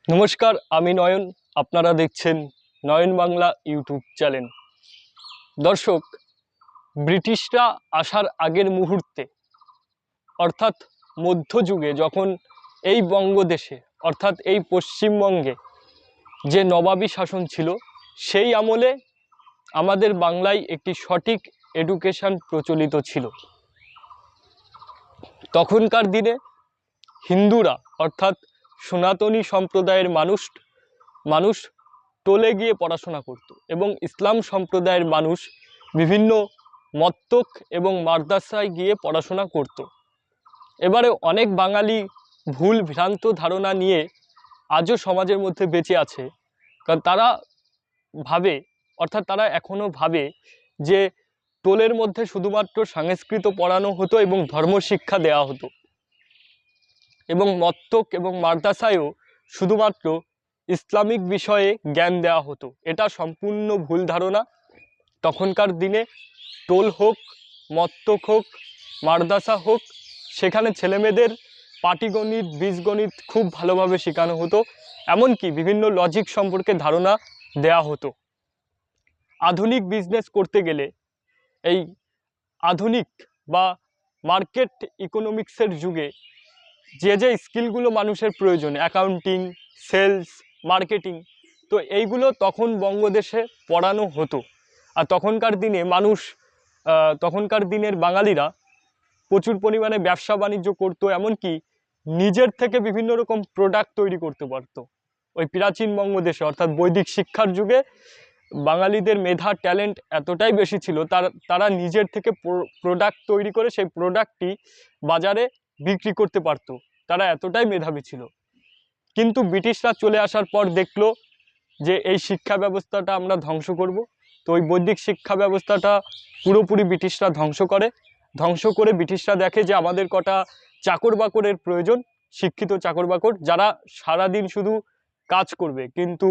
নমস্কার, আমি নয়ন। আপনারা দেখছেন নয়ন বাংলা ইউটিউব চ্যানেল। দর্শক, ব্রিটিশরা আসার আগের মুহূর্তে অর্থাৎ মধ্যযুগে যখন এই বঙ্গদেশে অর্থাৎ এই পশ্চিমবঙ্গে যে নবাবী শাসন ছিল, সেই আমলে আমাদের বাংলায় একটি সঠিক এডুকেশন প্রচলিত ছিল। তখনকার দিনে হিন্দুরা অর্থাৎ সনাতনী সম্প্রদায়ের মানুষ টলে গিয়ে পড়াশোনা করত এবং ইসলাম সম্প্রদায়ের মানুষ বিভিন্ন মত্তক এবং মাদ্রাসায় গিয়ে পড়াশোনা করত। এবারে অনেক বাঙালি ভুল ভ্রান্ত ধারণা নিয়ে আজও সমাজের মধ্যে বেঁচে আছে, কারণ তারা ভাবে অর্থাৎ তারা এখনও ভাবে যে টোলের মধ্যে শুধুমাত্র সংস্কৃত পড়ানো হতো এবং ধর্মশিক্ষা দেওয়া হতো এবং মত্তক এবং মাদ্রাসায়ও শুধুমাত্র ইসলামিক বিষয়ে জ্ঞান দেওয়া হতো। এটা সম্পূর্ণ ভুল ধারণা। তখনকার দিনে টোল হোক, মত্তক হোক, মাদ্রাসা হোক, সেখানে ছেলেমেয়েদের পাটিগণিত, বীজগণিত খুব ভালোভাবে শেখানো হতো, এমনকি বিভিন্ন লজিক সম্পর্কে ধারণা দেওয়া হতো। আধুনিক বিজনেস করতে গেলে এই আধুনিক বা মার্কেট ইকোনমিক্সের যুগে যে যে স্কিলগুলো মানুষের প্রয়োজন, অ্যাকাউন্টিং, সেলস, মার্কেটিং, তো এইগুলো তখন বঙ্গদেশে পড়ানো হতো। আর তখনকার দিনের বাঙালিরা প্রচুর পরিমাণে ব্যবসা বাণিজ্য করতো, এমনকি নিজের থেকে বিভিন্ন রকম প্রোডাক্ট তৈরি করতে পারতো। ওই প্রাচীন বঙ্গদেশে অর্থাৎ বৈদিক শিক্ষার যুগে বাঙালিদের মেধা, ট্যালেন্ট এতটাই বেশি ছিল, তারা নিজের থেকে প্রোডাক্ট তৈরি করে সেই প্রোডাক্টটি বাজারে বিক্রি করতে পারত। তারা এতটাই মেধাবী ছিল। কিন্তু ব্রিটিশরা চলে আসার পর দেখলো যে এই শিক্ষা ব্যবস্থাটা আমরা ধ্বংস করব। তো ওই বৈদিক শিক্ষা ব্যবস্থাটা পুরোপুরি ব্রিটিশরা ধ্বংস করে ব্রিটিশরা দেখে যে আমাদের কটা চাকর বাকরের প্রয়োজন, শিক্ষিত চাকর বাকর, যারা সারাদিন শুধু কাজ করবে কিন্তু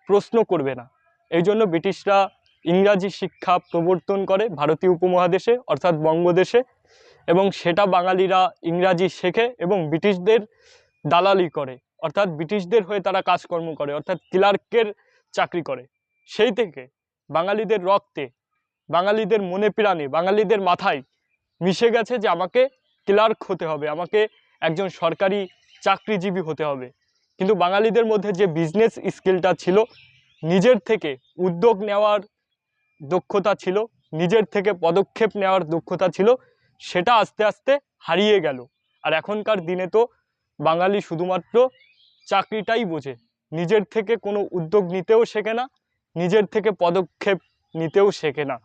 প্রশ্ন করবে না। এই জন্য ব্রিটিশরা ইংরাজি শিক্ষা প্রবর্তন করে ভারতীয় উপমহাদেশে অর্থাৎ বঙ্গদেশে, এবং সেটা বাঙালিরা ইংরাজি শেখে এবং ব্রিটিশদের দালালি করে, অর্থাৎ ব্রিটিশদের হয়ে তারা কাজকর্ম করে, অর্থাৎ ক্লার্কের চাকরি করে। সেই থেকে বাঙালিদের রক্তে, বাঙালিদের মনে প্রাণে, বাঙালিদের মাথায় মিশে গেছে যে আমাকে ক্লার্ক হতে হবে, আমাকে একজন সরকারি চাকরিজীবী হতে হবে। কিন্তু বাঙালিদের মধ্যে যে বিজনেস স্কিলটা ছিল, নিজের থেকে উদ্যোগ নেওয়ার দক্ষতা ছিল, নিজের থেকে পদক্ষেপ নেওয়ার দক্ষতা ছিল, সেটা আস্তে আস্তে হারিয়ে গেল। আর এখনকার দিনে তো বাঙালি শুধুমাত্র চাকরিটাই বোঝে, নিজের থেকে কোনো উদ্যোগ নিতেও শেখে না, নিজের থেকে পদক্ষেপ নিতেও শেখে না।